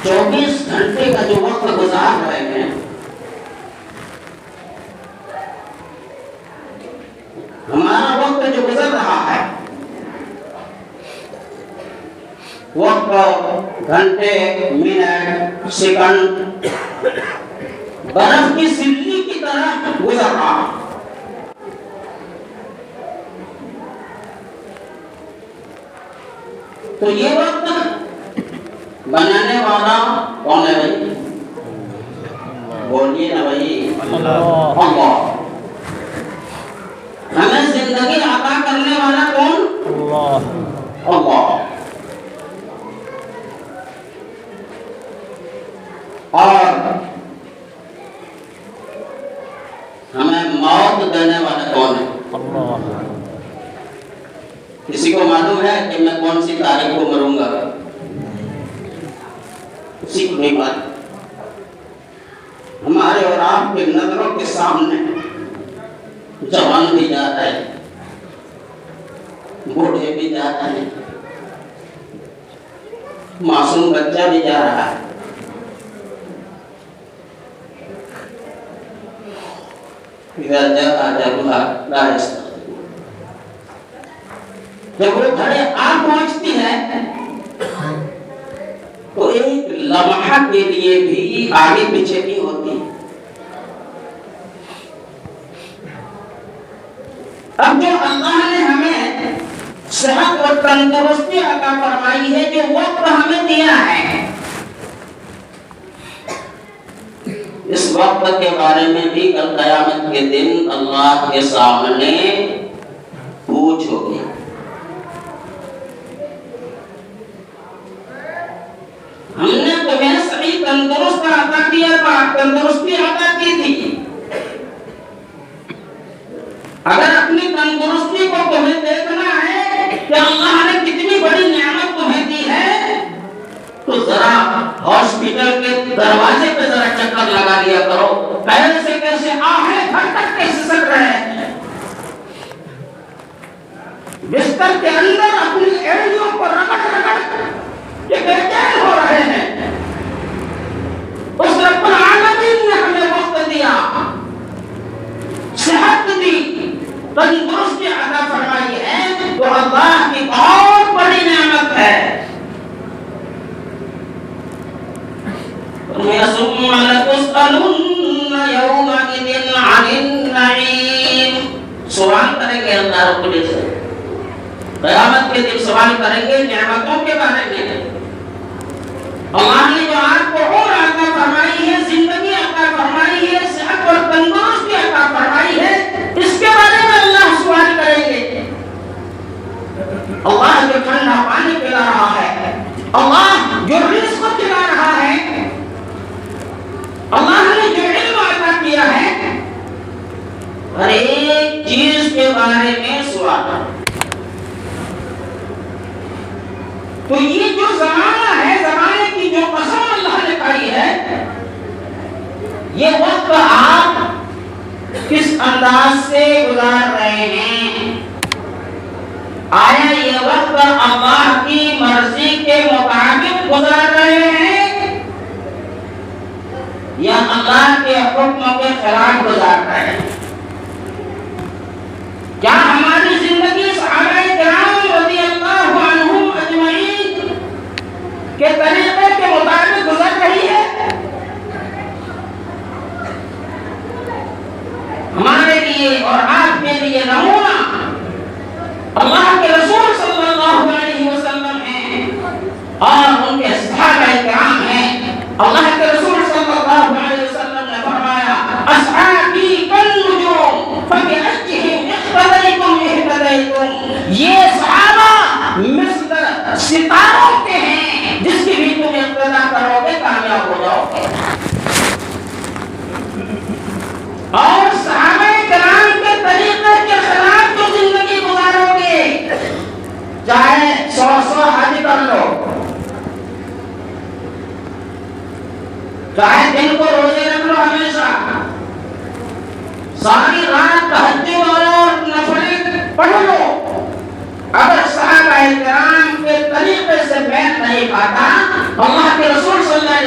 24 گھنٹے کا جو وقت گزار رہے ہیں، ہمارا وقت جو گزر رہا ہے، وقت گھنٹے، منٹ، سیکنڈ برف کی سلی کی طرح گزر رہا ہے۔ تو یہ وقت بنانے والا کون ہے بھائی؟ بولیے نا بھائی، اللہ۔ ہمیں زندگی عطا کرنے والا کون؟ اللہ۔ اور ہمیں موت دینے والا کون ہے؟ اللہ۔ کسی کو معلوم ہے کہ میں کون سی تاریخ کو مروں گا؟ کسی کو نہیں معلوم۔ ہمارے اور آپ کے نظروں کے سامنے جوان بھی جاتا ہے، بوڑھے بھی جاتا ہے، معصوم بچہ بھی جا رہا ہے۔ جب وہ گھڑی آ پہنچتی ہے تو ایک لمحہ کے لیے بھی آگے پیچھے نہیں ہوتی۔ اب جو اللہ نے ہمیں صحت اور تندرستی عطا فرمائی ہے، جو وقت ہمیں دیا ہے، اس وقت کے بارے میں بھی کل قیامت کے دن اللہ کے سامنے پوچھو گے۔ ہم نے تمہیں صحیح تندرستی عطا کی تھی، اگر اپنی تندرستی کو تمہیں دیکھنا ہے کہ اللہ نے کتنی بڑی نعمت تمہیں دی ہے، تو ذرا ہاسپٹل کے دروازے پہ ذرا چکر لگا لیا کرو، کیسے کیسے آہیں بھر تک کے سسک رہے ہیں، بستر کے اندر اپنی ایڑیوں کو رگڑ رگڑ یہ بے چین ہو رہے ہیں۔ اس رب العالمین نے ہمیں وقت دیا، صحت دی، تندرستی عطا فرمائی ہے، تو اللہ کی بہت بڑی نعمت ہے۔ ثم لتسألن يومئذ عن النعيم، سوال کریں گے اللہ رب العزت، قیامت کے دن سوال کریں گے نعمتوں کے بارے میں۔ اللہ نے جو آپ کو اور عطا فرمائی ہے، زندگی عطا فرمائی ہے، صحت اور تندرستی عطا فرمائی ہے، اس کے بارے میں اللہ سوال کریں گے۔ اللہ جو ٹھنڈا پانی پلا رہا ہے، اللہ جو رزق کھلا رہا ہے، اللہ نے جو علم عطا کیا ہے، ہر ایک چیز کے بارے میں سوال۔ تو یہ جو زمانہ ہے، زمانے کی جو قسم اللہ نے کھائی ہے، یہ وقت آپ کس انداز سے گزار رہے ہیں؟ آیا یہ وقت اللہ کی مرضی کے مطابق گزار رہے ہیں یا اللہ کے حکم کے خلاف گزار رہے ہیں؟ کیا ہماری زندگی صحابہ کرام رضی اللہ عنہم اجمعین کے طریقے کے مطابق گزر رہی ہے؟ ہمارے لیے اور آپ کے لیے نمونہ اللہ کے رسول صلی اللہ علیہ وسلم ہیں اور ان کے صحابہ کرام ہیں۔ اللہ کے رسول صلی اللہ علیہ وسلم نے فرمایا اصحابی کالنجوم فبأيهم اقتديتم اهتديتم، یہ صحابہ مثل ستاروں کے ہیں، جس کی بھی تم اقتدا کرو گے کامیاب ہو جاؤ گے۔ اور صحابہ کرام کے طریقے کے خلاف جو زندگی گزارو گے، چاہے 100 حج کر لو، چاہے دن کو روزے رکھ لو، ہمیشہ ساری رات تہجد اور نفل پڑھ لو، اگر صحابہ کرام کے طریقے سے بیٹھ نہیں پاتا، اللہ کے رسول صلی اللہ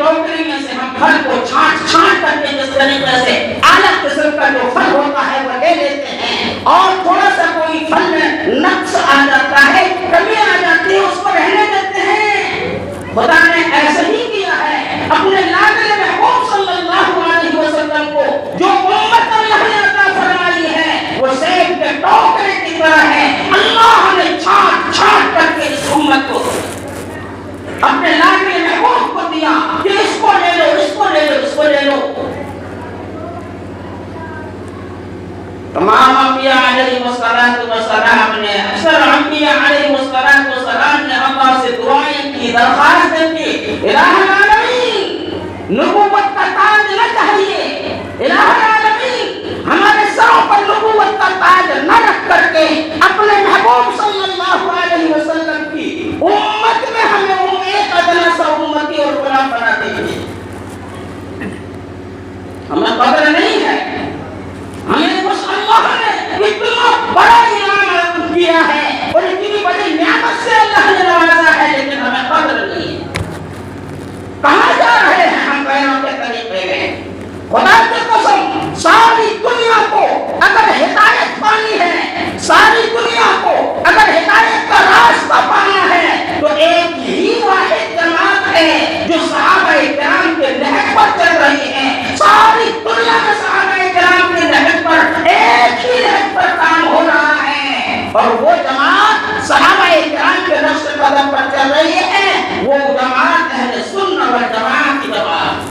ٹوکری میں سے ہم پھل کو چھانٹ چھانٹ کر کے جس طریقے سے اعلیٰ قسم کا جو پھل ہوتا ہے وہ لے لیتے ہیں، اور تھوڑا سا کوئی پھل میں نقص آ جاتا ہے، کمی آ جاتی ہے، اس کو رہنے دیتے ہیں۔ خدا نے ایسا ہی کیا ہے اپنے لاڈلے محبوب صلی اللہ علیہ وسلم کو، جو امت اللہ نے عطا فرمائی ہے وہ سیب کے ٹوکرے کی طرح ہے۔ اللہ نے چھانٹ چھانٹ کر کے اس امت کو اپنے لاڈلے محبوب کو دیا کہ اس کو لے لو، اس کو لے لو، اس کو لے لو۔ تمام انبیاء علیہ السلام نے، اکثر انبیاء علیہ السلام نے اللہ سے دعائیں کی، درخواستیں کی، الہ العالمین نبوت کا تاج نہ چاہیے، الہ العالمین ہمارے سروں پر نبوت کا تاج نہ رکھ کر کے اپنے محبوب صلی اللہ علیہ وسلم کی امت میں ہمیں ایک ادنا سا امتی اور غلام بنا دیجیے۔ ہمیں قدر نہیں ہے، ہمیں بس اللہ نے اتنا بڑا انعام کیا ہے اور اتنی بڑی نعمت سے اللہ نے نوازا ہے، لیکن ہمیں قدر نہیں ہے۔ کہاں جا رہے ہیں ہم غیروں کے طریقے میں؟ خدا کی قسم ساری دنیا کو اگر ہدایت پانی ہے، ساری دنیا کو اگر ہدایت کا راستہ پانا ہے تو ایک ہی واحد جماعت ہے جو صحابہ کرام کے نہج پر چل رہی ہے۔ ساری دنیا میں صحابہ کرام کے نہج پر ایک ہی نہج پر کام ہو رہا ہے، اور وہ جماعت صحابہ کرام کے نقش قدم پر چل رہی ہے، وہ جماعت اہل سنت والجماعت کی جماعت۔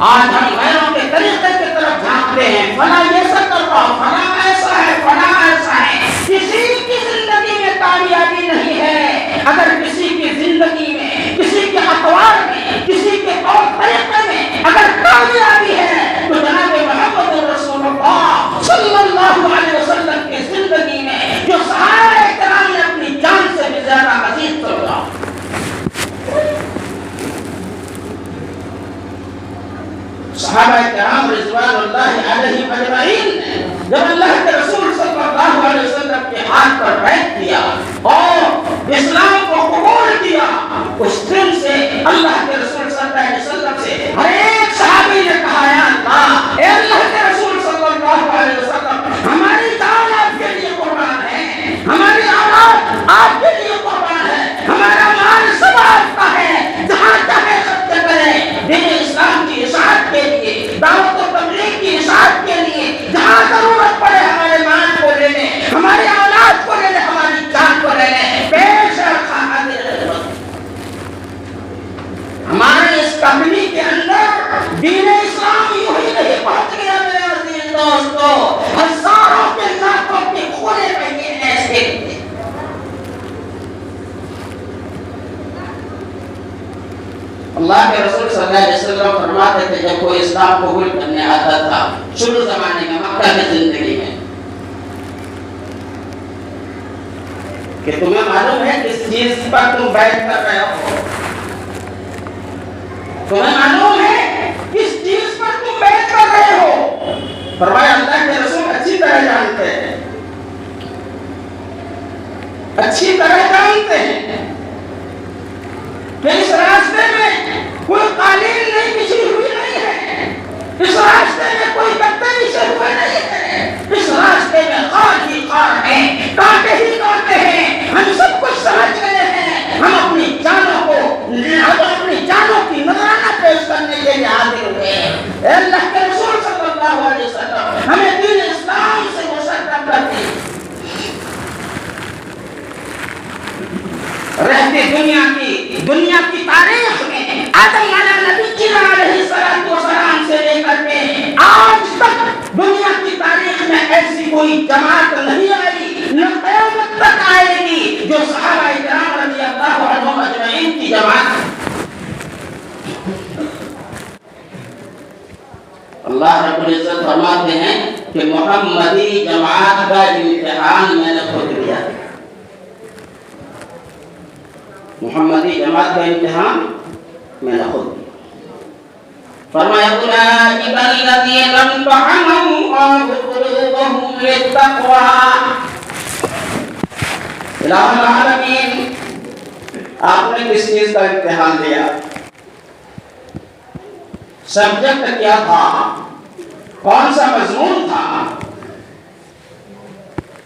آج ہم غیروں کے طریقے کی طرف جھانکتے ہیں، فلاں یہ سب کر رہا، فلاں ایسا ہے، فلاں ایسا ہے۔ کسی کی زندگی میں کامیابی نہیں ہے اگر کسی کی زندگی میں، کسی کے اقوال میں، کسی کے طور طریقے میں اگر کامیابی ہے تو جناب محمد رسول اللہ صلی اللہ علیہ وسلم کی زندگی میں جو صحابہ کرام نے اپنی جان سے بھی زیادہ عزیز سمجھا۔ صحابہ کرام رضوان اللہ علیہم اجمعین نے جب اللہ کے رسول صلی اللہ علیہ وسلم کے ہاتھ پر بیعت کیا اور اسلام کو قبول کیا، اس دن سے اللہ کے رسول صلی اللہ علیہ وسلم سے ہر ایک صحابی نے کہا، یا اللہ، اے اللہ کے رسول صلی اللہ علیہ وسلم، ہماری جان آپ کے لیے قربان ہے، ہماری اولاد آپ کے لیے قربان ہے، ہمارا مال سب آپ کا ہے، جہاں چاہے خرچ کریں دین اسلام کی اشاعت کے لیے، دعوت و تبلیغ کی اشاعت کے لیے، جہاں ضرورت پڑے ہمارے مال کو لے لیں، ہماری اولاد کو لے لیں، ہماری جان کو لے لیں، پیش رکھا حاضر۔ ہمارے اس کمپنی کے اندر دین اسلام یوں ہی نہیں پہنچ گیا میرے عزیز دوستو، ہزاروں کے لاکھوں کے کھولے پہ یہ ایسے تھے۔ اللہ کے رسول صلی اللہ علیہ وسلم فرماتے تھے جب کوئی اسلام قبول کرنے آتا تھا شروع زمانے میں مکہ کی زندگی میں، کہ تمہیں معلوم ہے کس چیز پر تم بیعت کر رہے ہو، تمہیں معلوم ہے کس چیز پر تم بیعت کر رہے ہو؟ فرمایا اللہ کے رسول اچھی طرح جانتے ہیں، اچھی طرح جانتے ہیں کہ اس راستے میں کوئی قالین نہیں بچھی ہوئی نہیں ہے، اس راستے میں کوئی گدے بچھے ہوئے نہیں ہے، اس راستے میں خار ہی خار ہے، کانٹے ہی کانٹے ہیں، ہم سب کچھ سمجھ گئے ہیں، ہم اپنی جانوں کو، ہم اپنی جانوں کی نذرانہ پیش کرنے کے لیے حاضر ہوئے ہیں۔ اے اللہ کے رسول صلی اللہ علیہ وسلم، ہمیں دین اسلام سے مشرف کر دیں۔ رہتے دنیا کی تاریخ میں آدم علیہ السلام سے لے کر کے آج تک دنیا کی تاریخ میں ایسی کوئی جماعت نہیں آئی، نہ قیامت تک آئے گی جو صحابہ کرام رضی اللہ عنہم اجمعین کی جماعت۔ اللہ رب العزت فرماتے ہیں کہ محمدی جماعت کا امتحان میں نے خود لیا، محمدی جماعت کا امتحان میں نے خود لیا۔ فرمایا اولئک الذین امتحن اللہ قلوبہم للتقوی۔ الہ العالمین آپ نے کس چیز کا امتحان لیا؟ سبجیکٹ کیا تھا؟ کون سا مضمون تھا؟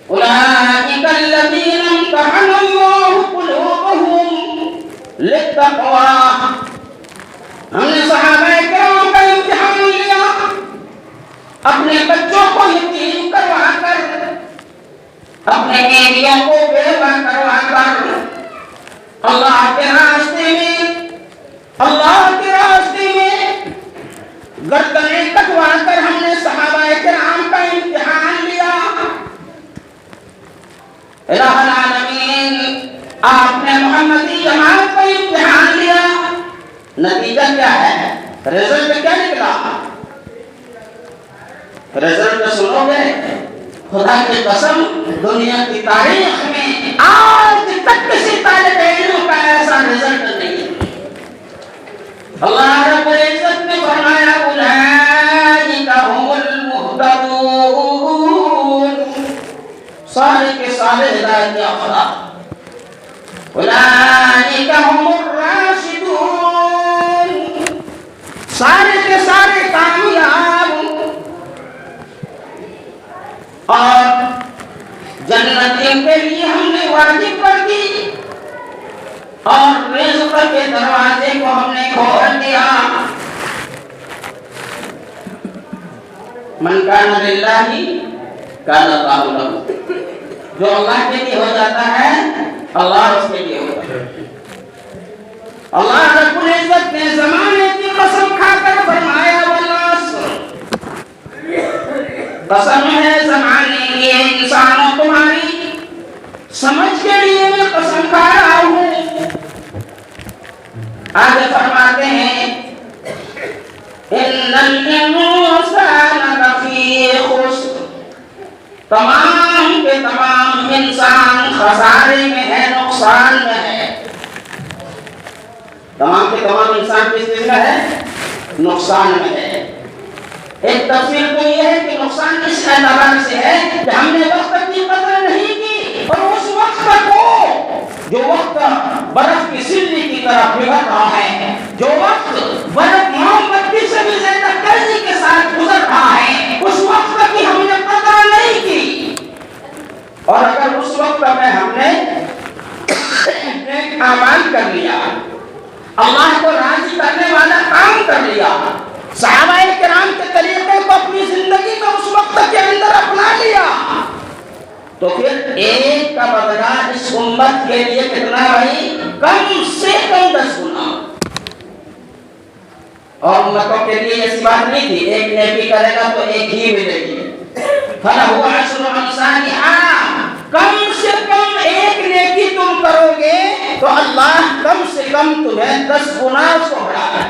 اولئک الذین امتحن اللہ قلوبہم للتقوی، ہم نے صحابہ کرام کا امتحان لیا اپنے بچوں کو یتیم کروا کر، اپنے بیویوں کو بیوہ کروا کر، اللہ کے راستے میں گردنیں کٹوا کر ہم نے صحابہ کرام کا امتحان لیا۔ الہ العالمین، آپ نے محمدی جماعت کا امتحان لیا، نتیجہ کیا ہے؟ رزلٹ کیا نکلا؟ رزلٹ سنو گے، خدا کی قسم دنیا کی تاریخ میں آج تک کسی طالب علم کا ایسا رزلٹ نہیں ہے۔ اللہ رب العزت نے فرمایا اولئک هم المهتدون، سارے کے سارے ہدایت یافتہ، اولئک هم الراشدون، سارے کے سارے کامیاب، اور جنت کے لیے ہم نے واجب کر دی اور رزق کے دروازے کو ہم نے کھول دیا۔ من کان للہ کان اللہ لہ، جو اللہ کے لیے ہو جاتا ہے اللہ اس کے لیے ہوتا ہے۔ اللہ رب العزت نے زمانے کی قسم کھا کر فرمایا والعصر، قسم ہے زمانے کی انسانوں تمہاری سمجھ کے لیے میں قسم کھا رہا ہوں۔ آگے فرماتے ہیں ان الانسان لفی خسر، تمام کے تمام انسان خسارے میں ہے، نقصان میں ہے۔ تمام کے تمام انسان کس چیز میں ہے؟ نقصان میں ہے۔ ایک تفسیر تو یہ ہے کہ نقصان اس اعتبار سے ہے کہ ہم نے وقت کی قدر نہیں کی، اور اس وقت کو جو وقت برف کی سلی کی طرح بگڑ رہا ہے، جو وقت برف موم بتی سے بھی زیادہ تیزی کے ساتھ گزر رہا ہے، اس وقت کی ہم نے قدر نہیں کی۔ اور اگر اس وقت میں ہم نے ایک اعمال کر لیا، اللہ کو راضی کرنے والا کام کر لیا، صحابہ کرام کے طریقے کو اپنی زندگی میں اس وقت کے اندر اپنا لیا، تو پھر ایک کا بدلہ اس امت کے لیے کتنا بھائی؟ کم سے کم 10 گنا۔ اور امتوں کے لیے ایسی بات نہیں تھی ایک نیکی کرے گا تو ایک ہی ملے گی، فَلَهُ عَشْرُ أَمْثَالِهَا، کم سے کم ایک نیکی تم کرو گے تو اللہ کم سے کم تمہیں 10 گنا اس کو بڑھا دے۔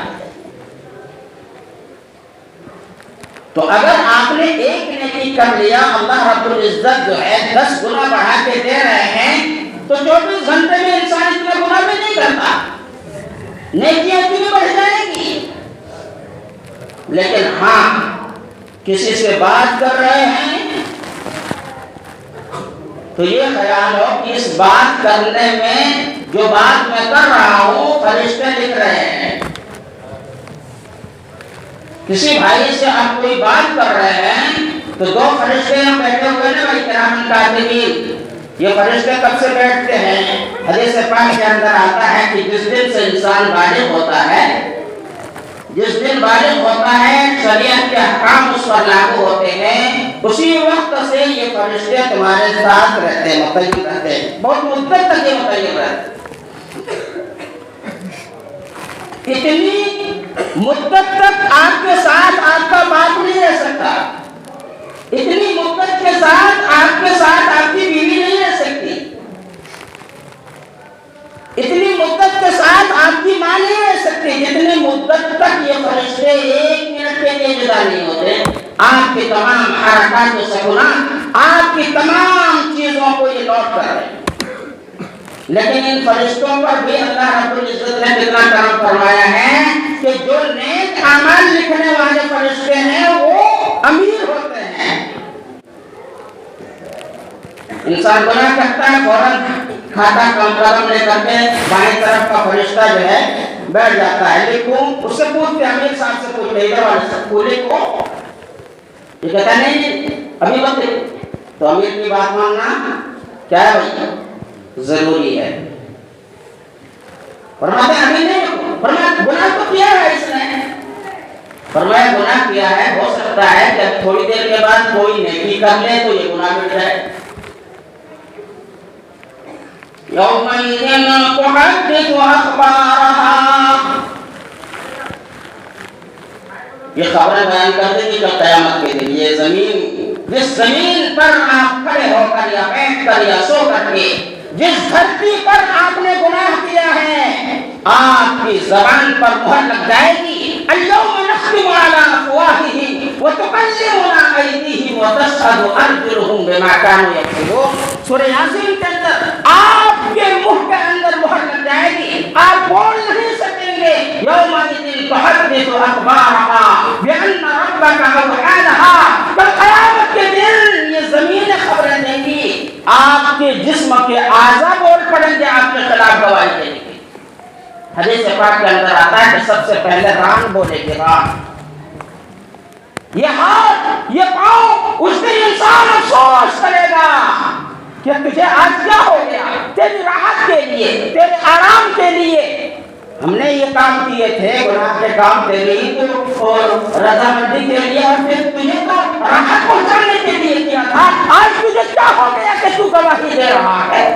تو اگر آپ نے ایک نیکی کر لیا، اللہ رب العزت جو ہے 10 گنا بڑھا کے دے رہے ہیں، تو 24 گھنٹے میں انسان اتنا گناہ بھی نہیں کرتا، نیکیاں بھی بڑھ جائیں گی۔ لیکن ہاں کسی سے بات کر رہے ہیں تو یہ خیال ہو کہ اس بات کرنے میں جو بات میں کر رہا ہوں فرشتے لکھ رہے ہیں۔ کسی بھائی سے آپ کوئی بات کر رہے ہیں تو 2 فرشتے بیٹھے ہوئے نا بھائی کرام کاتبین، یہ فرشتے کب سے بیٹھتے ہیں؟ حدیث پاک کے اندر آتا ہے کہ جس دن سے انسان بالغ ہوتا ہے، جس دن بالغ ہوتا ہے شریعت کے احکام اس پر لاگو ہوتے ہیں، اسی وقت سے یہ فرشتے تمہارے ساتھ رہتے ہیں، متعین رہتے ہیں، بہت مدت تک یہ متعین رہتے ہیں۔ اتنی مدت تک آپ کے ساتھ آپ کا باپ نہیں رہ سکتا، اتنی مدت کے ساتھ آپ کے ساتھ آپ کی بیوی نہیں رہ سکتی، اتنی مدت کے ساتھ آپ کی ماں نہیں رہ سکتی، جتنی مدت تک یہ فرشتے 1 منٹ کے لیے جدا نہیں ہوتے۔ آپ کی تمام حرکات و سکونات، آپ کی تمام چیزوں کو یہ نوٹ کر رہے ہیں۔ لیکن ان فرشتوں پر بھی اللہ رب العزت نے کتنا کرم فرمایا ہے کہ جو نیک اعمال لکھنے والے فرشتے ہیں وہ امیر ہوتے ہیں۔ انسان گناہ کرتا ہے فوراً کھاتا کم قدم لے کر کے بائیں طرف کا فرشتہ جو ہے بیٹھ جاتا ہے. لیکن اس سے پوچھتے امیر صاحب سے پوچھتے ادھر والے سے پورے کو یہ کہتا ہے نہیں ابھی وقت. تو امیر کی بات ماننا کیا ہے بھائی ضروری ہے. فرماتے ہیں امیر نے فرمایا گناہ تو کیا ہے اس نے. فرمایا گناہ کیا ہے ہو سکتا ہے کہ تھوڑی دیر کے بعد کوئی نیکی کر لے تو یہ گناہ مٹ جائے. یومئذ تحدث اخبارها یہ خبریں بیان کر دیں گی کہ قیامت کے دن یہ زمین جس زمین پر آپ کھڑے ہو کر یا بیٹھ کر یا سو کر کے جس دھرتی پر آپ نے گناہ کیا ہے آپ کی زبان پر مہر لگ جائے گی. اليوم نختم على افواههم وتكلمنا ايديهم وتشهد ارجلهم بما كانوا يكسبون. سورہ یاسین کے اندر آپ کے منہ کے اندر مہر لگ جائے گی. آپ بول نہیں سکیں گے. یومئذ تحدث اخبارها بان ربك اوحى لها. کل قیامت کے دن یہ زمین خبریں دیں گی. آپ کے جسم کے اعضاء بول پڑیں گے آپ کے خلاف گواہی دیں گے. حدیث پاک کے اندر آتا ہے کہ سب سے پہلے ران بولے گی. ران یہ ہاتھ یہ پاؤں اس دن انسان افسوس کرے گا کہ تجھے آج کیا ہو گیا. تیری راحت کے لیے تیرے آرام کے لیے ہم نے یہ کام کیے تھے. گناہ کے کام تیری اور رضامندی کے لیے اور پھر تجھے تو راحت پہنچانے کے لیے کیا تھا. آج تجھے کیا ہو گیا کہ تو گواہی دے رہا ہے.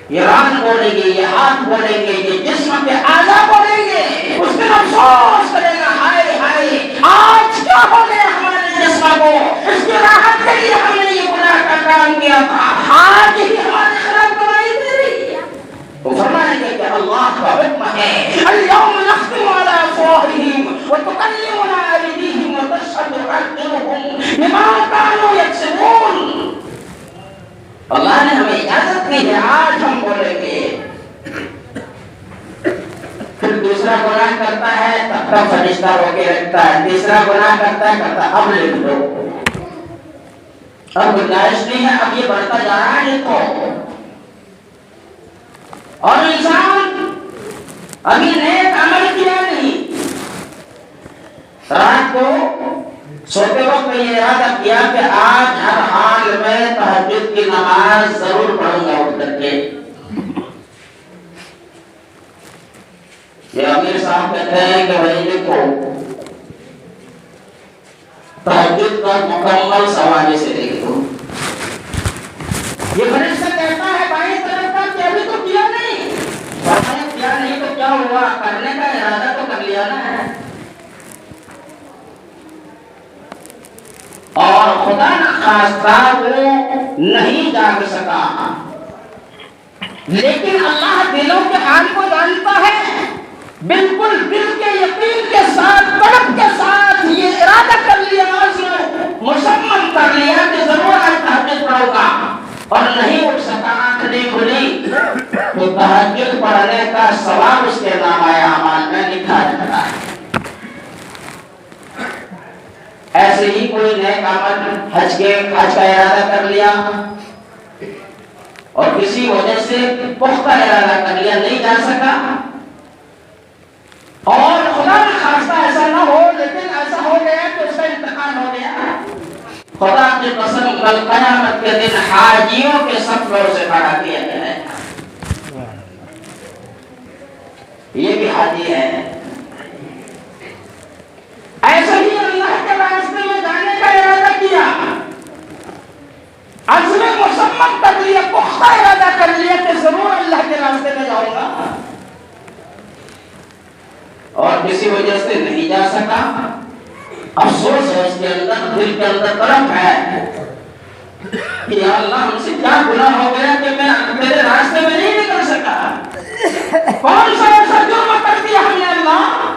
یہ ران بولیں گے یہ ہاتھ بولیں گے یہ جسم کے اعضاء بولیں گے. اس دن افسوس کرے گا ہائے ہائے آج کیا ہو گیا ہمارے جسم کو. اس کی راحت کے لیے ہم نے یہ گناہ کا کام کیا تھا. آج ہی ہمارے خلاف گواہی دے رہی ہے. وہ فرمائیں گے کہ اللہ کا حکم ہے اليوم نختم على افواههم وتكلمنا ايديهم وتشهد ارجلهم بما كانوا يكسبون. اللہ نے ہمیں اجازت دی ہے آج ہم بولیں گے. پھر دوسرا گناہ کرتا ہے تب تک فرشتہ رو کے رکھتا ہے. تیسرا گناہ کرتا ہے کہتا اب لکھ دو. اب گنجائش نہیں ہے اب یہ بڑھتا جا رہا ہے لکھو. اور انسان ابھی نیک عمل کیا نہیں. رات کو سوتے وقت یہ ارادہ کیا کہ آج ہر حال میں تہجد کی نماز ضرور پڑھوں گا اٹھ کر کے. یہ امیر صاحب کہتے ہیں کہ بھائی دیکھو تہجد کا مکمل سواری سے دیکھ دو. یہ فرشتہ کہتا ہے بھائی طرف کا کہ ابھی تو کیا نہیں. کیا نہیں تو کیا ہوا کرنے کا ارادہ تو کر لیا نا. اور خدا نخواستہ وہ نہیں جاگ سکا. لیکن اللہ دلوں کے حال کو جانتا ہے. بالکل دل کے یقین کے ساتھ تڑپ کے ساتھ یہ ارادہ کر لیا مصمم کر لیا کہ ضرور آج تہجد پڑھوں گا اور نہیں اٹھ سکا. آنکھ نہیں کھلی تو تہجد پڑھنے کا ثواب اس کے نام اعمال میں لکھا جاتا ہے. ایسے ہی کوئی نیک عمل حج کا ارادہ کر لیا اور کسی وجہ سے پختہ ارادہ کر لیا نہیں جا سکا اور خدا نہ خواستہ ایسا نہ ہو لیکن ایسا ہو گیا کہ اس کا انتقال ہو گیا. خدا کی قسم کل قیامت کے دن حاجیوں کے صفوں سے کھڑا کیا جائے. یہ بھی حاجی ہے. ایسا ہی اللہ کے راستے میں جانے کا ارادہ کیا عزم مصمم کر لیا پختہ ارادہ کر لیا کہ ضرور اللہ کے راستے میں جاؤں گا اور کسی وجہ سے نہیں جا سکا. افسوس ہے اس کے اندر دل کے اندر طرف ہے کہ یا اللہ ہم سے کیا گناہ ہو گیا کہ میں تیرے راستے میں نہیں نکل سکا. کون سا ایسا جرم کر دیا ہم نے اللہ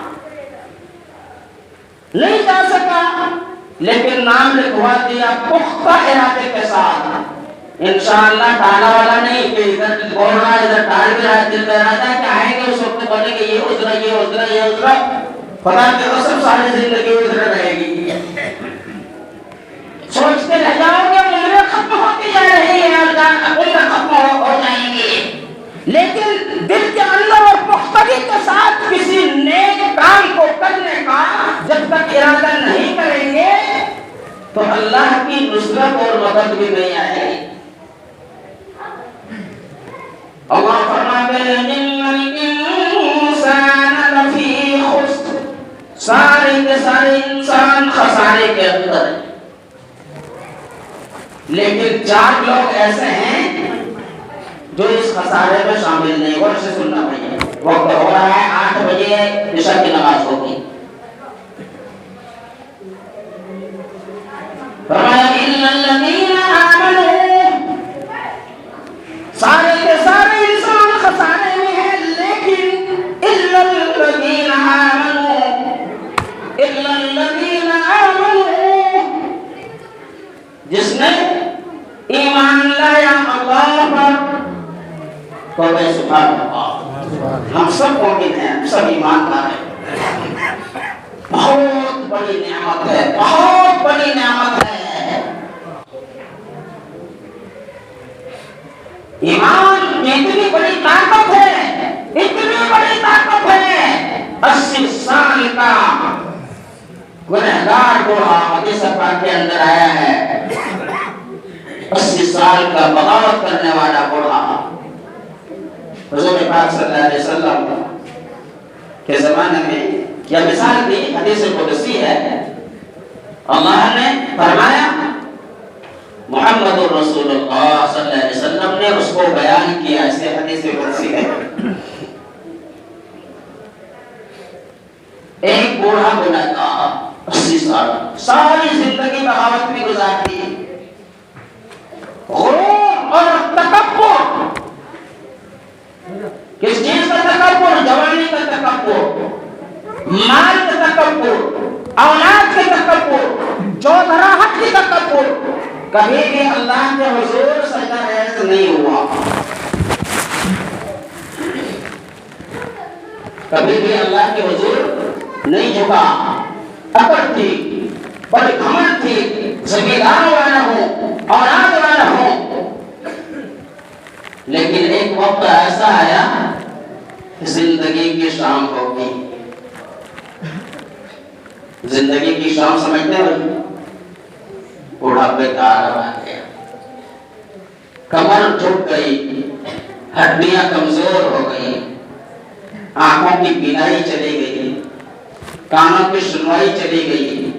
نہیں جا سکا. لیکن نام لکھوا دیا پختہ ارادے کے ساتھ. انشاءاللہ ٹالا والا نہیں کہ ادھر بول رہا ہے ادھر ٹال بھی رہا ہے. دل میں ارادہ کہ آئیں گے اس وقت بولیں گے یہ عذر یہ عذر یہ عذر. خدا کے قسم ساری زندگی عذر رہے گی. سوچتے رہ جاؤ گے عمریں ختم ہوتی جا رہی ہے ختم ہو جائیں گے، لیکن دل کے اندر اور پختگی کے ساتھ کسی نیک کام کو کرنے کا جب تک ارادہ نہیں کریں گے تو اللہ کی نصرت اور مدد بھی نہیں آئے گی۔ اللہ فرماتے ہیں ان الانسان لفی خسر، سارے کے سارے انسان خسارے کے اندر ہیں، لیکن 4 لوگ ایسے ہیں جو اس خسارے میں شامل نہیں۔ غور سے سننا بھائی، وقت ہو رہا ہے 8 بجے عشاء کی نماز ہوگی۔ فرمایا الا الذین آمنوا، سارے کے سارے انسان خسارے میں ہیں، لیکن الا الذین آمنوا، الا الذین آمنوا، جس نے ایمان لایا اللہ پر۔ تو بھائی سبحان اللہ، ہم سب مومن ہیں، ہم سب ایمان لائے، بہت بڑی نعمت ہے، بہت بڑی نعمت ہے۔ ایمان میں اتنی بڑی طاقت ہے، اتنی بڑی طاقت ہے، 80 سال کا گنہگار بوڑھا حدیث پاک کے اندر آیا ہے، 80 سال کا بغاوت کرنے والا بوڑھا حضور پاک صلی اللہ علیہ وسلم کے زمانے میں یہ مثال دی، حدیث قدسی ہے، اللہ نے فرمایا محمد رسول اللہ صلی اللہ علیہ وسلم نے اس کو بیان کیا، اسے حدیث قدسی ہے۔ ایک بوڑھا گنہگار 80 سال ساری زندگی بغاوت میں گزار دی، غرور اور تکبر، کس چیز کا تکبر؟ جوانی کا تکبر، مال کا تکبر، اولاد کا تکبر، چودھراہٹ کی تکبر، کبھی بھی اللہ کے حضور سجدہ ریز نہیں ہوا، کبھی بھی اللہ کے حضور نہیں جھکا، اکڑ تھی، بڑی گھمنڈ تھی، زمیندار والا ہوں، اولاد والا ہوں، لیکن ایک وقت ایسا آیا زندگی کی شام ہوگی، زندگی کی شام سمجھتے ہو، بڑھاپے کا عالم آ گیا، کمر جھک گئی، ہڈیاں کمزور ہو گئی، آنکھوں کی بینائی چلی گئی، کانوں کی سنوائی چلی گئی،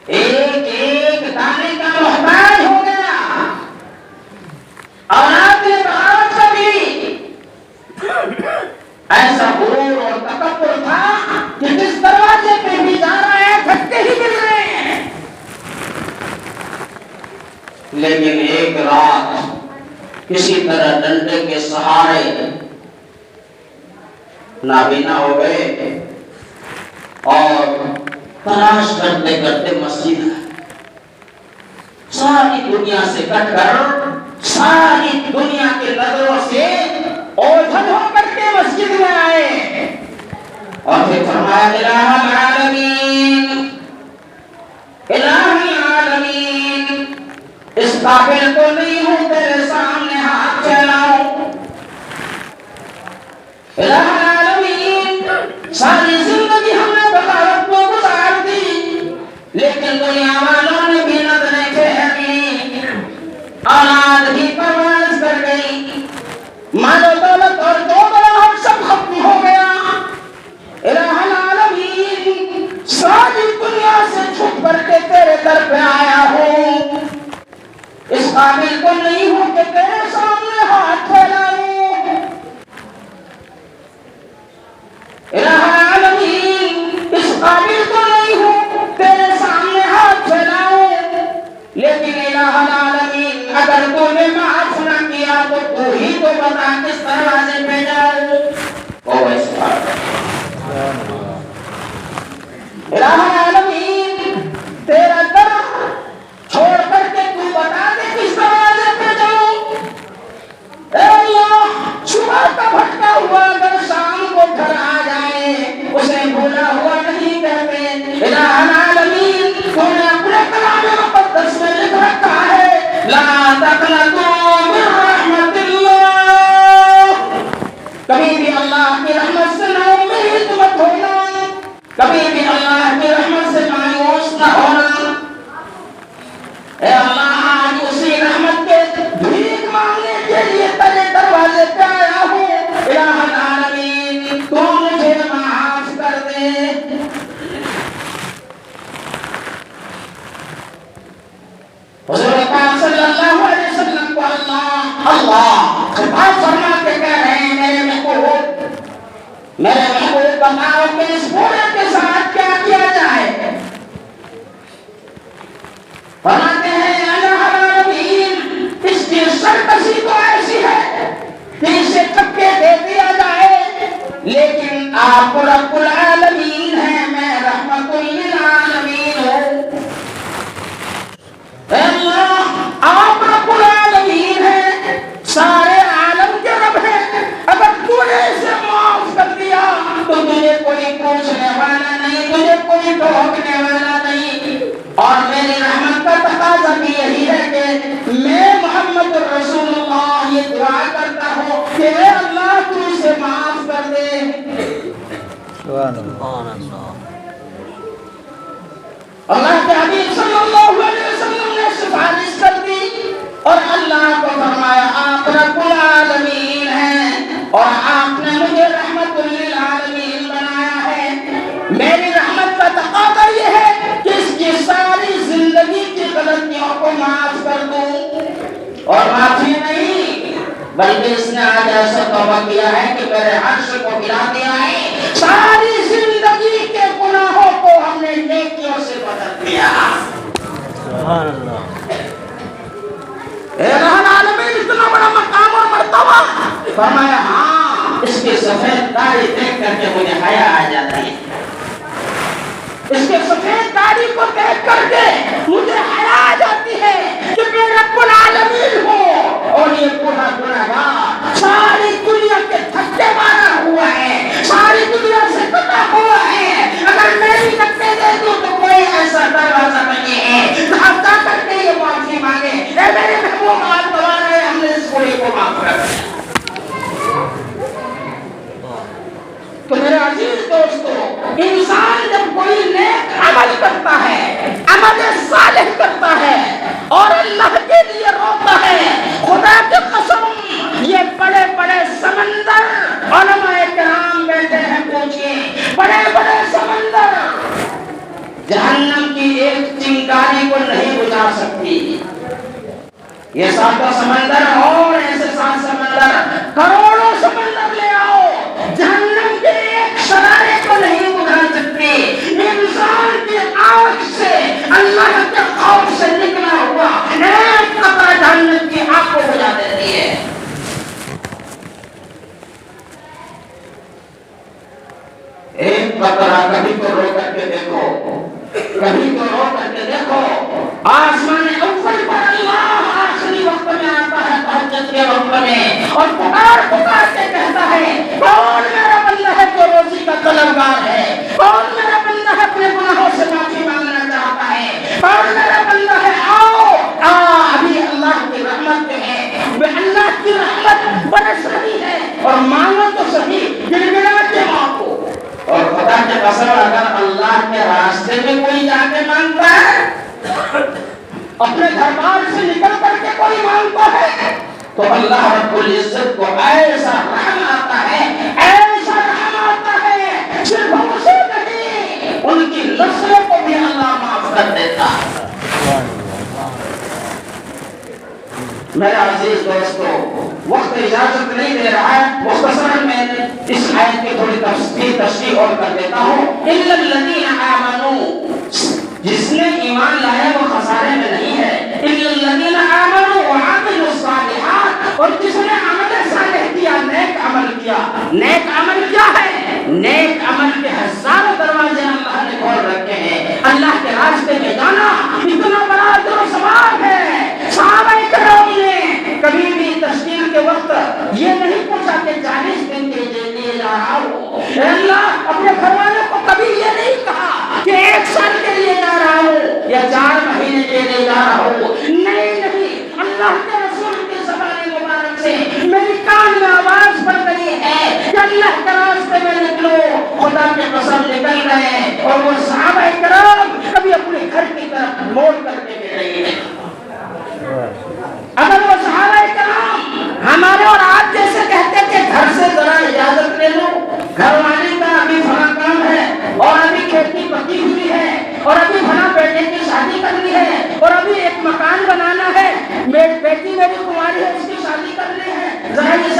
ایک ایک دانے کا محتاج ہو گیا، اولاد نے بغاوت کر دی، ایسا غرور اور تکبر تھا کہ جس دروازے پہ بھی جا رہا ہے دھکے ہی مل رہے ہیں۔ لیکن ایک رات کسی طرح ڈنڈے کے سہارے نابینا ہو گئے اور تلاش کرتے کرتے مسجد ساری دنیا سے کٹ کر، ساری دنیا کے نظروں سے اوجھل ہو کر کے مسجد میں آئے اور پھر فرمایا الہ العالمین، الہ العالمین، اس قابل تو نہیں ہوں تیرے سامنے ہاتھ پھیلاؤں، الہ العالمین، ساری زندگی ہم نے بغاوت میں گزار دی، لیکن دنیا والوں نے بھی نظریں پھیر لی، اولاد بھی پرواز کر گئی، مال و دولت اور جو بڑا ہو سب ختم ہو گیا، الہ العالمین، ساری دنیا سے چھپ کر کے تیرے در پہ آیا ہوں، اس قابل تو نہیں ہوں کہ تیرے سامنے ہاتھ پھیلاؤں، الہ العالمین، اس قابل تو نہیں ہوں تیرے سامنے ہاتھ پھیلاؤں، لیکن الہ العالمین اگر تو نے معاف نہ کیا تو تو ہی تو بتا کس دروازے پہ جاؤں۔ الہ العالمین، تیرا در چھوڑ کر کے تو بتا دے کس دروازے پہ جاؤں۔ اے اللہ، صبح کا بھٹکا ہوا اگر شام کو گھر آ جائے اسے بھولا ہوا نہیں کہتے۔ الہ العالمین، تو نے اپنے کلام مقدس میں لکھ رکھا ہے لا تقنطوا الفاظ فرما کے کہہ رہے ہیں میرے محبوب بتاؤ کہ اس بوڑھے کے ساتھ کیا کیا جائے؟ فرماتے ہیں اس کی سرکشی تو ایسی ہے کہ اسے چکے دے دیا جائے، لیکن آپ رب العالمین ہیں، میں رحمت للعالمین ہوں۔ اے اللہ آپ رب العالمین ہیں، سارے عالم کے رب ہیں، اگر تو نے اسے معاف کر دیا تو تجھے کوئی پوچھنے والا نہیں، تجھے کوئی ٹوکنے والا نہیں۔ اور میری رحمت کا تقاضا بھی یہی ہے کہ میں محمد رسول اللہ یہ دعا کرتا ہوں کہ اے اللہ تو اسے معاف کر دے۔ سبحان اللہ۔ اللہ کے حبیب صلی اللہ علیہ وسلم نے سفارش کر دی اور اللہ کو فرمایا آپ رب العالمین ہیں اور آپ نے مجھے رحمت للعالمین بنایا ہے۔ میری رحمت کا تقاضا یہ ہے کہ اس کی ساری زندگی کی غلطیوں کو معاف کر دوں، اور معافی نہیں بلکہ اس نے آج ایسا توبہ کیا ہے کہ میرے عرش کو گرا دیا ہے، ساری زندگی کے گناہوں کو ہم نے نیکیوں سے بدل دیا۔ سبحان اللہ۔ اے رب العالمین اتنا بڑا مقام اور مرتبہ، فرمایا ہاں اس کی سفید داڑھی دیکھ کر کے مجھے حیا آ جاتی ہے، اس کے سفید داڑھی کو دیکھ کر کے مجھے حیا آ جاتی ہے کہ میں رب العالمین ہوں، اور یہ پورا گناہگار ساری دنیا کے تھکے مارا ہوا ہے، ساری دنیا سے کٹا ہوا ہے، اگر میری نقطے دے دوں تو کوئی ایسا دروازہ نہیں ہے جہاں جا کر کے یہ معافی مانگے۔ اے میرے محبوب آج دوبارہ ہے ہم نے اس بوڑھے کو معاف کر دیا۔ تو میرے عزیز دوستو، انسان جب کوئی نیک عمل کرتا ہے، عمل صالح کرتا ہے اور اللہ کے لیے روتا ہے، خدا کی قسم یہ بڑے بڑے سمندر، علماء کرام بیٹھے ہیں پوچھئے، بڑے بڑے سمندر جہنم کی ایک چنگاری کو نہیں بجھا سکتی۔ یہ ساتوں سمندر اور ایسے 7 سمندر، کروڑوں سمندر لے آؤ، جہنم کے ایک شرارے کو نہیں بجھا سکتی۔ انسان کی آنکھ سے اللہ کے خوف سے نکلا ہوا ایک قطرہ جہنم کی آنکھ کو بجھا دیتی ہے۔ ایک قطرہ کبھی تو رو کر کے دیکھو، کبھی تو رو کر کے دیکھو۔ آسمان اول پر اللہ آخری وقت میں آتا ہے، تہجد کے وقت میں، اور پکار کے کہتا ہے کون میرا بندہ ہے جو روزی کا طلبگار ہے، کون میرا بندہ ہے اپنے گناہوں سے معافی مانگنا چاہتا ہے، کون میرا بندہ ہے آؤ ابھی اللہ کی رحمت جو ہے، اللہ کی رحمت برس رہی ہے، اور مانگو تو صحیح، گڑگڑا کے مانگو۔ اور خدا کے قسم اگر اللہ کے راستے میں کوئی جا کے مانگتا ہے، اپنے دربار سے نکل کر کے کوئی مانگتا ہے، تو اللہ رب العزت کو ایسا رحم آتا ہے، ایسا رحم آتا ہے، صرف اسے نہیں ان کی نسلوں کو بھی اللہ معاف کر دیتا ہے۔ میرے عزیز دوستو، وقت اجازت نہیں دے رہا ہے، مختصراً میں اس آیت کی تھوڑی تشریح اور کر دیتا ہوں۔ اِلَّا الَّذِينَ آمَنُوا، جس نے ایمان لایا وہ خسارے میں نہیں ہے۔ اِلَّا الَّذِينَ آمَنُوا وَعَمِلُوا الصَّالِحَاتِ، اور جس نے عمل صالح کیا، نیک عمل کیا۔ نیک عمل کیا ہے؟ نیک عمل کے ہزاروں دروازے اللہ نے کھول رکھے ہیں۔ اللہ کے راستے میں جانا اتنا بڑا اجر و ثواب ہے۔ صحابہ کرام نے کبھی بھی تشکیل کے وقت یہ نہیں پوچھا کہ 40 دن کے لیے جا رہا ہوں، اللہ اپنے گھر والوں کو کبھی یہ نہیں کہا کہ 1 سال کے لیے جا رہا ہوں یا 4 مہینے کے لیے جا رہا ہوں۔ نہیں، اللہ کے رسول کی زبان مبارک سے میری کان میں آواز پڑ رہی ہے کہ اللہ کے راستے میں نکلو۔ خدا کے قسم نکل گئے، اور وہ صحابہ کرام کبھی اپنے گھر کی طرف موڑ کر کے بھی نہیں ہے۔ اگر وہ صحابہ کرام ہمارے اور آپ جیسے کہتے کہ گھر سے ذرا اجازت لے لو، گھر والے کا ابھی بڑا کام ہے، اور ابھی کھیتی پکی ہوئی ہے، اور ابھی بڑا بیٹے کی شادی کرنی ہے، اور ابھی ایک مکان بنانا ہے، میری بیٹی میری کماری ہے اس کی شادی کرنی ہے، ذرا یہ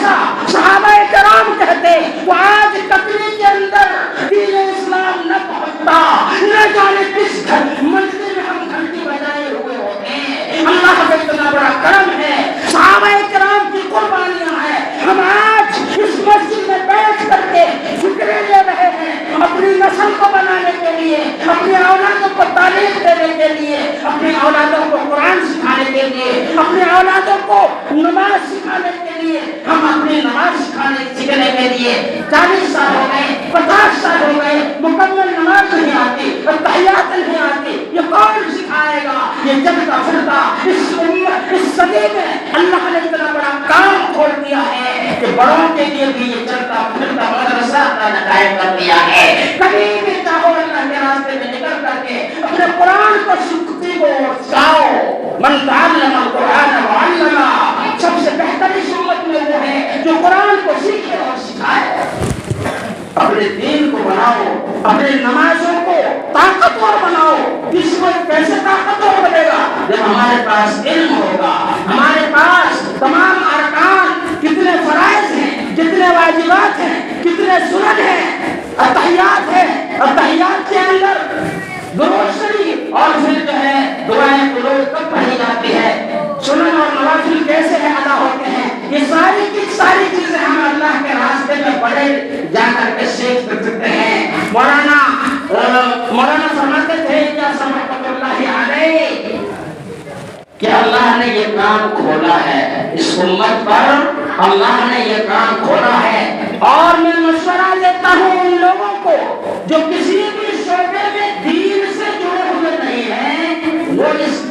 جیسا صحابہ کرام کہتے وہ آج تقریر کے اندر دین اسلام نہ پہنچتا، نہ جانے کس منزل میں ہم گھنٹی بجائے ہوئے ہوتے ہیں۔ اللہ کا اتنا بڑا کرم ہے، صحابہ کرام کی قربانیاں ہیں۔ ہم آج اس مسجد میں بیٹھ کر کے فکرے لے رہے ہیں اپنی نسل کو بنانے کے لیے، اپنی اولادوں کو تعلیم دینے کے لیے، اپنی اولادوں کو قرآن سکھانے کے لیے، اپنی اولادوں کو نماز سکھانے کے لیے۔ ہم اپنی نماز سیکھنے کے لیے 40 سال ہو گئے، 50 سال ہو گئے، مکمل نماز نہیں آتی، تحیات نہیں آتی، یہ کون سکھائے گا؟ یہ چلتا پھرتا اس صدی میں اللہ نے اتنا بڑا کام کھول دیا ہے کہ بڑوں کے لیے بھی یہ چلتا پھرتا مدرسہ قائم کر دیا ہے۔ کبھی بھی چاہو اللہ کے راستے میں نکل کر کے اپنے قرآن کو سکھتی کو سکھاؤ۔ من تعلم القرآن وعلمہ، سب سے بہترین امت میں وہ ہے جو قرآن کو سیکھے اور سکھائے۔ اپنے دین کو بناؤ، اپنے نمازوں کو طاقتور بناؤ۔ اس کو کیسے طاقتور بنے گا؟ جب ہمارے پاس علم ہوگا، ہمارے پاس تمام ارکان، کتنے فرائض ہیں، کتنے واجبات ہیں، کتنے سنن ہیں، اتحیات ہیں، اتحیات کے اندر درود شریف اور پھر جو ہے دعائیں قنوت کب پڑھی جاتی ہے، سنن اور نوافل کیسے ادا ہوتے ہیں، یہ ساری کی ساری چیزیں ہم اللہ کے راستے میں بڑے جا کر کے سیکھ سکتے ہیں۔ مولانا فرماتے تھے یا سمحت اللہ علیہ کہ اللہ نے یہ کام کھولا ہے، اس امت پر اللہ نے یہ کام کھولا ہے۔ اور میں مشورہ دیتا ہوں ان لوگوں کو جو کسی بھی شعبے میں دین سے جڑے ہوئے نہیں ہیں، وہ اس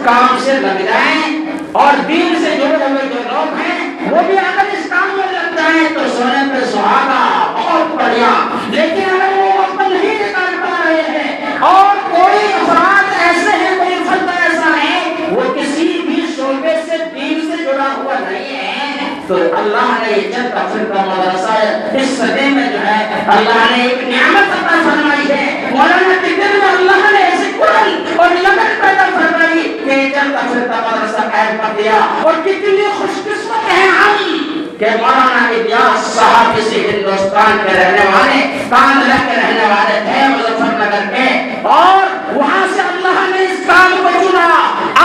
کام سے لگ جائیں، اور دین سے جڑے ہوئے جو لوگ ہیں وہ بھی اگر اس کام میں لگ جائیں تو سونے پہ سہاگا، بہت بڑھیا۔ لیکن اگر وہ وقت نہیں نکال پا رہے ہیں اور کوئی افراد ایسے ہیں، کوئی فرد ایسا ہے وہ کسی بھی شعبے سے دین سے جڑا ہوا نہیں ہے، تو اللہ نے یہ چلتا پھرتا مدرسہ اس صدی میں جو ہے اللہ نے ایک نعمت عطا فرمائی ہے۔ مولانا کے دل میں اللہ نے ایسے قرآن اور لگن پیدا فرمائی کہ یہ چلتا پھرتا مدرسہ قائم کر دیا۔ اور کتنی خوش قسمت ہیں ہم کہ مولانا الیاس صاحب کسی ہندوستان کے رہنے والے، کاندھلا کے رہنے والے تھے، مظفر نگر کے، اور وہاں سے اللہ نے اس کام کو چنا۔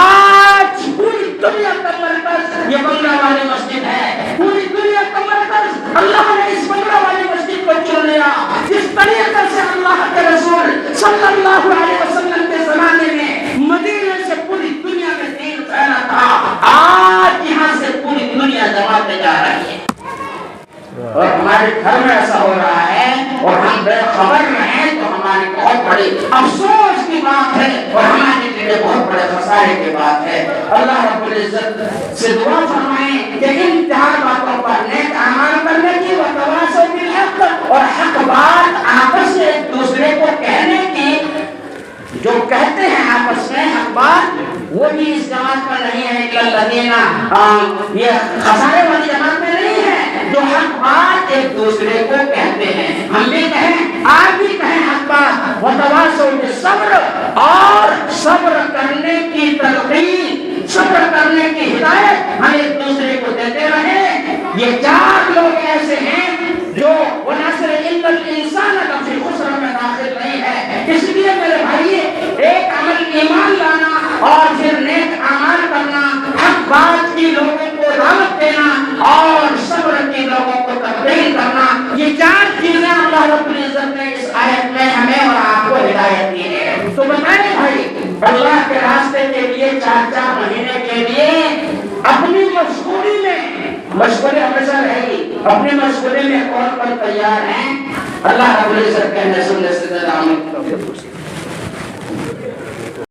آج پوری دنیا کا مرکز یہ بنگلہ والی مسجد ہے، پوری دنیا کا مرکز اللہ نے اس بنگلہ والی مسجد کو چن لیا۔ جس طریقے سے اللہ کے رسول صلی اللہ علیہ وسلم کے زمانے میں مدینے سے پوری دنیا میں دین پھیلا تھا، آج یہاں سے پوری دنیا جماعتیں جا رہی ہیں، اور ہمارے گھر میں ایسا ہو رہا ہے اور ہم بے خبر رہیں تو ہماری بہت بڑی افسوس کی بات ہے اور ہمارے لیے بہت بڑے خسارے کی بات ہے۔ اللہ رب العزت سے دعا فرمائیں کہ ان چار باتوں پر نیک اعمال کرنے کی، وتواصوا بالحق، اور حق بات آپس میں ایک دوسرے کو کہنے کی، جو کہتے ہیں آپس میں حق بات وہ بھی اس جماعت کا نہیں ہے کہ الذین، یہ خسارے والی جماعت میں نہیں ہے جو حق بات ایک دوسرے کو کہتے ہیں۔ ہم بھی کہیں، آپ بھی کہیں حق بات، وتواصوا بالصبر، اور صبر کرنے کی تلقین، صبر کرنے کی ہدایت ہم ایک دوسرے کو دیتے رہیں۔ یہ چار لوگ ایسے ہیں جو ونصر الا الانسان لفی خسر میں داخل نہیں ہے۔ اس لیے میرے بھائی، ایک عمل ایمان لانا اور پھر نیک اعمال کرنا، حق بات کی لوگوں کو دعوت دینا اور صبر کی لوگوں کو تقریر کرنا، یہ چار چیزیں اللہ رب العزت نے اس آیت میں ہمیں اور آپ کو ہدایت دی ہے۔ تو بتائیں بھائی، اللہ کے راستے کے لیے 4 مہینے کے لیے اپنی مشغولی میں، مشغولی ہمیشہ رہے گی، اپنی مشغولی میں کون تیار ہیں؟ اللہ رب العزت کہنے سننے سے